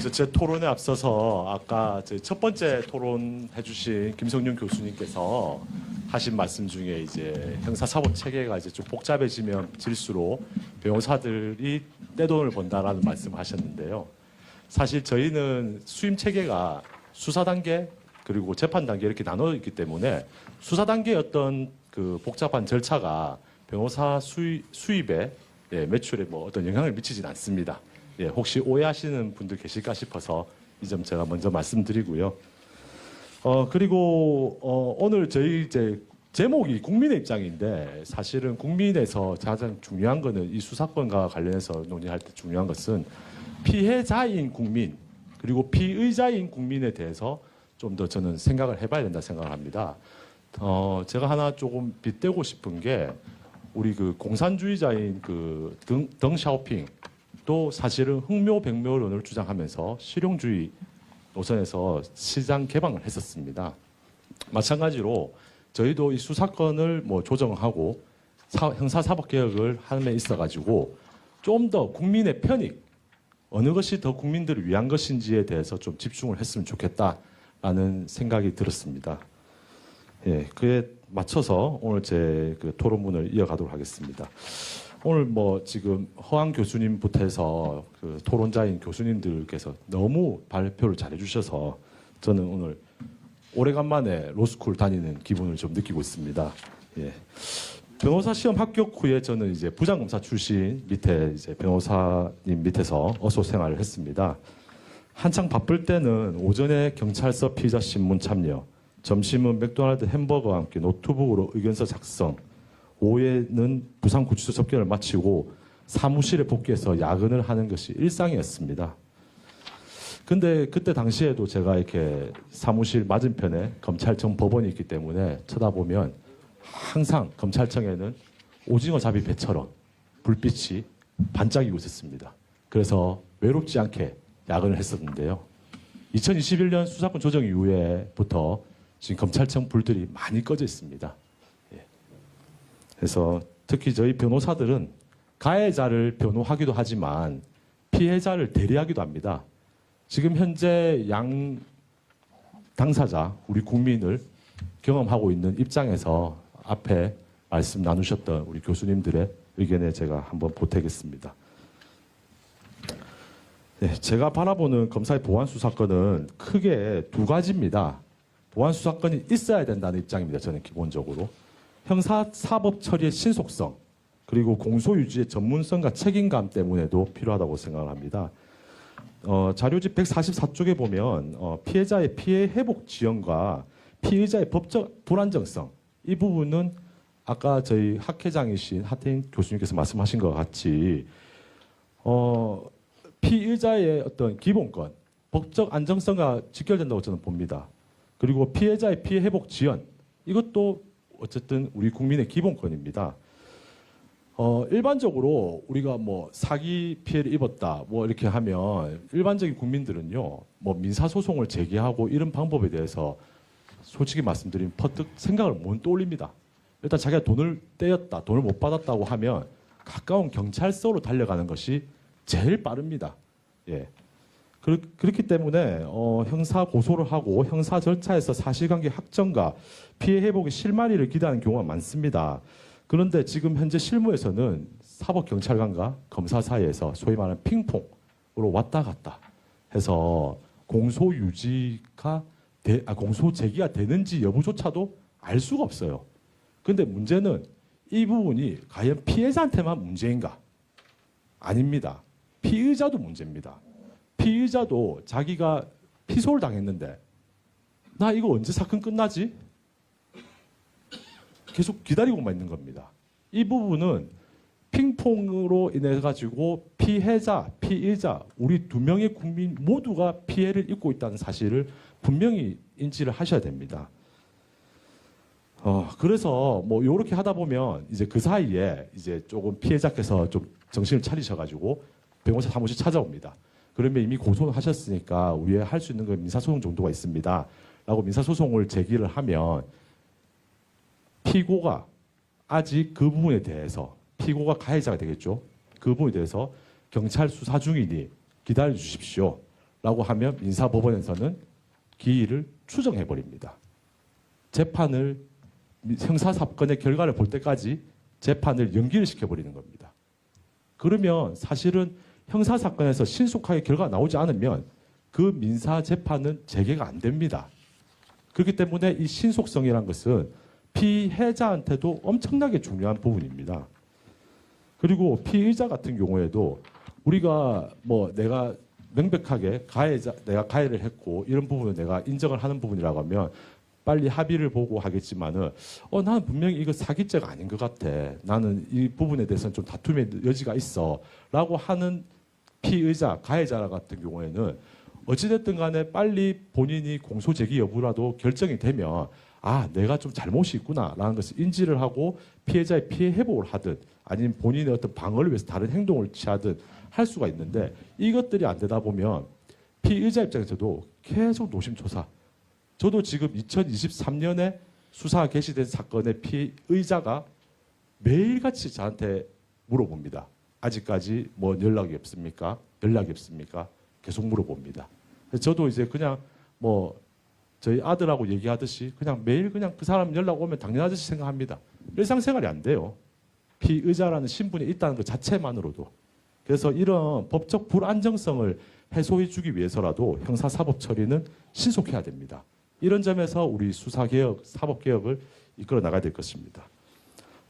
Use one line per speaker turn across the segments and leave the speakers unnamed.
먼저 제 토론에 앞서서 아까 제 첫 번째 토론 해주신 김성윤 교수님께서 하신 말씀 중에 이제 형사사법 체계가 이제 좀 복잡해지면 질수록 변호사들이 떼돈을 번다라는 말씀을 하셨는데요. 사실 저희는 수임 체계가 수사 단계 그리고 재판 단계 이렇게 나눠 있기 때문에 수사 단계의 어떤 그 복잡한 절차가 변호사 수입에 매출에 뭐 어떤 영향을 미치진 않습니다. 혹시 오해하시는 분들 계실까 싶어서 이 점 제가 먼저 말씀드리고요. 그리고 오늘 저희 이제 제목이 국민의 입장인데 사실은 국민에서 가장 중요한 거는 이 수사권과 관련해서 논의할 때 중요한 것은 피해자인 국민 그리고 피의자인 국민에 대해서 좀 더 저는 생각을 해봐야 된다 생각합니다. 제가 하나 조금 빗대고 싶은 게 우리 그 공산주의자인 그 덩샤오핑 또 사실은 흥묘백묘론을 주장하면서 실용주의 노선에서 시장 개방을 했었습니다. 마찬가지로 저희도 이 수사권을 뭐 조정하고 형사사법 개혁을 함에 있어가지고 좀 더 국민의 편익 어느 것이 더 국민들을 위한 것인지에 대해서 좀 집중을 했으면 좋겠다라는 생각이 들었습니다. 그에 맞춰서 오늘 제 그 토론문을 이어가도록 하겠습니다. 오늘 뭐 지금 허한 교수님부터 해서 그 토론자인 교수님들께서 너무 발표를 잘해 주셔서 저는 오늘 오래간만에 로스쿨 다니는 기분을 좀 느끼고 있습니다. 변호사 시험 합격 후에 저는 이제 부장검사 출신 밑에 이제 변호사님 밑에서 어소 생활을 했습니다. 한창 바쁠 때는 오전에 경찰서 피의자 신문 참여, 점심은 맥도날드 햄버거와 함께 노트북으로 의견서 작성, 오후에는 부산구치소 접견을 마치고 사무실에 복귀해서 야근을 하는 것이 일상이었습니다. 근데 그때 당시에도 제가 이렇게 사무실 맞은편에 검찰청 법원이 있기 때문에 쳐다보면 항상 검찰청에는 오징어 잡이 배처럼 불빛이 반짝이고 있었습니다. 그래서 외롭지 않게 야근을 했었는데요. 2021년 수사권 조정 이후에부터 지금 검찰청 불들이 많이 꺼져 있습니다. 그래서 특히 저희 변호사들은 가해자를 변호하기도 하지만 피해자를 대리하기도 합니다. 지금 현재 양 당사자, 우리 국민을 경험하고 있는 입장에서 앞에 말씀 나누셨던 우리 교수님들의 의견에 제가 한번 보태겠습니다. 제가 바라보는 검사의 보안 수사권은 크게 두 가지입니다. 보안 수사권이 있어야 된다는 입장입니다. 저는 기본적으로. 형사사법 처리의 신속성 그리고 공소유지의 전문성과 책임감 때문에도 필요하다고 생각을 합니다. 자료집 144쪽에 보면 피해자의 피해 회복 지연과 피의자의 법적 불안정성 이 부분은 아까 저희 학회장이신 하태인 교수님께서 말씀하신 것 같이 피의자의 어떤 기본권, 법적 안정성과 직결된다고 저는 봅니다. 그리고 피해자의 피해 회복 지연 이것도 어쨌든 우리 국민의 기본권입니다. 일반적으로 우리가 뭐 사기 피해를 입었다 뭐 이렇게 하면 일반적인 국민들은요 뭐 민사소송을 제기하고 이런 방법에 대해서 솔직히 말씀드리면 퍼뜩 생각을 못 떠올립니다. 일단 자기가 돈을 떼었다 돈을 못 받았다고 하면 가까운 경찰서로 달려가는 것이 제일 빠릅니다. 그렇기 때문에 형사 고소를 하고 형사 절차에서 사실관계 확정과 피해 회복의 실마리를 기대하는 경우가 많습니다. 그런데 지금 현재 실무에서는 사법경찰관과 검사 사이에서 소위 말하는 핑퐁으로 왔다 갔다 해서 공소 제기가 되는지 여부조차도 알 수가 없어요. 그런데 문제는 이 부분이 과연 피해자한테만 문제인가? 아닙니다. 피의자도 문제입니다. 피의자도 자기가 피소를 당했는데 나 이거 언제 사건 끝나지? 계속 기다리고만 있는 겁니다. 이 부분은 핑퐁으로 인해 가지고 피해자, 피의자 우리 두 명의 국민 모두가 피해를 입고 있다는 사실을 분명히 인지를 하셔야 됩니다. 그래서 뭐 이렇게 하다 보면 이제 그 사이에 이제 조금 피해자께서 좀 정신을 차리셔가지고 변호사 사무실 찾아옵니다. 그러면 이미 고소를 하셨으니까 우리에 할 수 있는 건 민사소송 정도가 있습니다. 라고 민사소송을 제기를 하면 피고가 아직 그 부분에 대해서 피고가 가해자가 되겠죠. 그 부분에 대해서 경찰 수사 중이니 기다려 주십시오. 라고 하면 민사법원에서는 기일을 추정해 버립니다. 재판을 형사사건의 결과를 볼 때까지 재판을 연기를 시켜버리는 겁니다. 그러면 사실은 형사사건에서 신속하게 결과가 나오지 않으면 그 민사재판은 재개가 안 됩니다. 그렇기 때문에 이 신속성이라는 것은 피해자한테도 엄청나게 중요한 부분입니다. 그리고 피의자 같은 경우에도 우리가 뭐 내가 명백하게 내가 가해를 했고 이런 부분을 내가 인정을 하는 부분이라고 하면 빨리 합의를 보고 하겠지만은 나는 분명히 이거 사기죄가 아닌 것 같아. 나는 이 부분에 대해서는 좀 다툼의 여지가 있어. 라고 하는 피의자, 가해자 같은 경우에는 어찌됐든 간에 빨리 본인이 공소 제기 여부라도 결정이 되면 내가 좀 잘못이 있구나 라는 것을 인지를 하고 피해자의 피해 회복을 하든 아니면 본인의 어떤 방어를 위해서 다른 행동을 취하든 할 수가 있는데 이것들이 안 되다 보면 피의자 입장에서도 계속 노심초사. 저도 지금 2023년에 수사 개시된 사건의 피의자가 매일같이 저한테 물어봅니다. 아직까지 뭐 연락이 없습니까? 연락이 없습니까? 계속 물어봅니다. 저도 이제 그냥 뭐 저희 아들하고 얘기하듯이 그냥 매일 그냥 그 사람 연락 오면 당연하듯이 생각합니다. 일상생활이 안 돼요. 피의자라는 신분이 있다는 것 자체만으로도. 그래서 이런 법적 불안정성을 해소해 주기 위해서라도 형사사법 처리는 신속해야 됩니다. 이런 점에서 우리 수사개혁, 사법개혁을 이끌어 나가야 될 것입니다.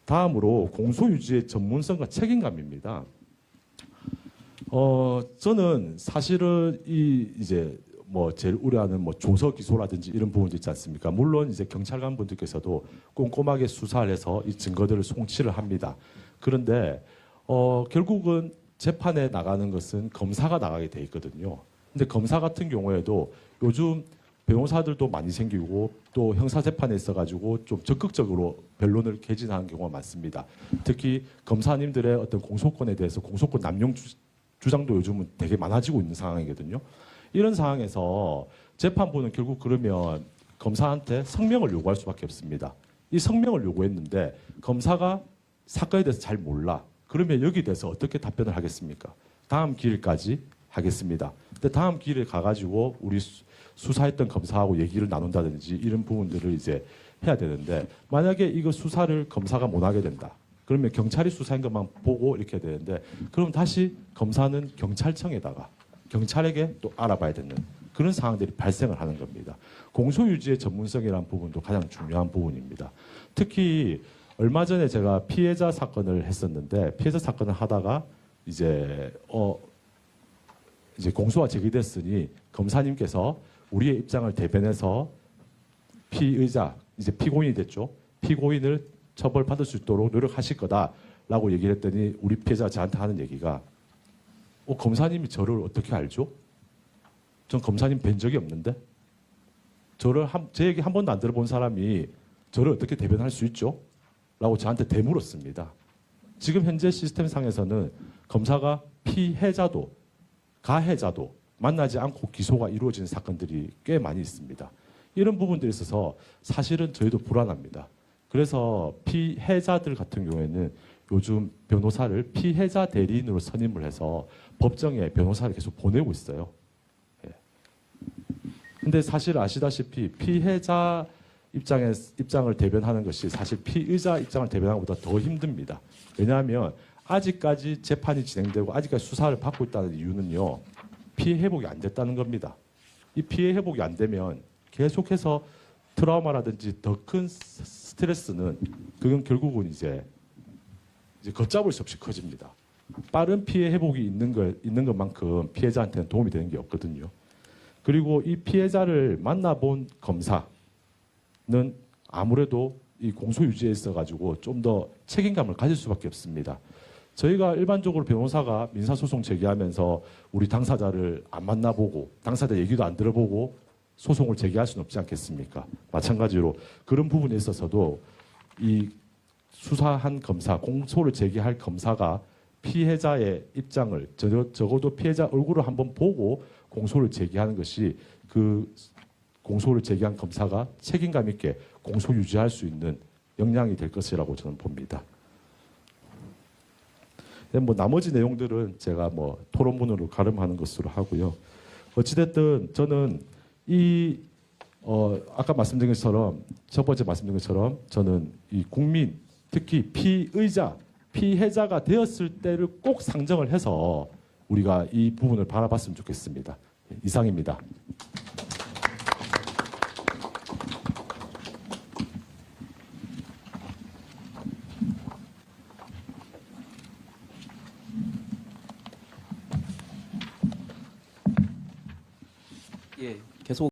다음으로 공소유지의 전문성과 책임감입니다. 저는 사실은 이제 뭐 제일 우려하는 뭐 조서 기소라든지 이런 부분도 있지 않습니까? 물론 이제 경찰관 분들께서도 꼼꼼하게 수사를 해서 이 증거들을 송치를 합니다. 그런데 결국은 재판에 나가는 것은 검사가 나가게 돼 있거든요. 근데 검사 같은 경우에도 요즘 변호사들도 많이 생기고 또 형사재판에 있어가지고 좀 적극적으로 변론을 개진하는 경우가 많습니다. 특히 검사님들의 어떤 공소권에 대해서 공소권 남용 주장도 요즘은 되게 많아지고 있는 상황이거든요. 이런 상황에서 재판부는 결국 그러면 검사한테 성명을 요구할 수밖에 없습니다. 이 성명을 요구했는데 검사가 사건에 대해서 잘 몰라. 그러면 여기에 대해서 어떻게 답변을 하겠습니까? 다음 기일까지 하겠습니다. 근데 다음 기일에 가가지고 우리 수사했던 검사하고 얘기를 나눈다든지 이런 부분들을 이제 해야 되는데 만약에 이거 수사를 검사가 못 하게 된다. 그러면 경찰이 수사한 것만 보고 이렇게 해야 되는데 그럼 다시 검사는 경찰청에다가 경찰에게 또 알아봐야 되는 그런 상황들이 발생을 하는 겁니다. 공소유지의 전문성이라는 부분도 가장 중요한 부분입니다. 특히 얼마 전에 제가 피해자 사건을 했었는데 피해자 사건을 하다가 이제 공소가 제기됐으니 검사님께서 우리의 입장을 대변해서 피의자 이제 피고인이 됐죠. 피고인을 처벌받을 수 있도록 노력하실 거다라고 얘기를 했더니 우리 피해자가 저한테 하는 얘기가 검사님이 저를 어떻게 알죠? 전 검사님 뵌 적이 없는데 제 얘기 한 번도 안 들어본 사람이 저를 어떻게 대변할 수 있죠? 라고 저한테 되물었습니다. 지금 현재 시스템상에서는 검사가 피해자도 가해자도 만나지 않고 기소가 이루어지는 사건들이 꽤 많이 있습니다. 이런 부분들에 있어서 사실은 저희도 불안합니다. 그래서 피해자들 같은 경우에는 요즘 변호사를 피해자 대리인으로 선임을 해서 법정에 변호사를 계속 보내고 있어요. 근데 사실 아시다시피 피해자 입장을 대변하는 것이 사실 피의자 입장을 대변하는 것보다 더 힘듭니다. 왜냐하면 아직까지 재판이 진행되고 아직까지 수사를 받고 있다는 이유는요. 피해 회복이 안 됐다는 겁니다. 이 피해 회복이 안 되면 계속해서 트라우마라든지 더 큰 스트레스는 그건 결국은 이제 걷잡을 수 없이 커집니다. 빠른 피해 회복이 있는 것만큼 피해자한테는 도움이 되는 게 없거든요. 그리고 이 피해자를 만나본 검사는 아무래도 이 공소 유지에 있어가지고 좀 더 책임감을 가질 수밖에 없습니다. 저희가 일반적으로 변호사가 민사소송 제기하면서 우리 당사자를 안 만나보고 당사자 얘기도 안 들어보고 소송을 제기할 수는 없지 않겠습니까? 마찬가지로 그런 부분에 있어서도 이 수사한 검사, 공소를 제기할 검사가 피해자의 입장을 적어도 피해자 얼굴을 한번 보고 공소를 제기하는 것이 그 공소를 제기한 검사가 책임감 있게 공소 유지할 수 있는 역량이 될 것이라고 저는 봅니다. 뭐 나머지 내용들은 제가 뭐 토론문으로 가름하는 것으로 하고요. 어찌됐든 저는 이 아까 말씀드린 것처럼 첫 번째 말씀드린 것처럼 저는 이 국민 특히 피해자가 되었을 때를 꼭 상정을 해서 우리가 이 부분을 바라봤으면 좋겠습니다. 이상입니다.
예.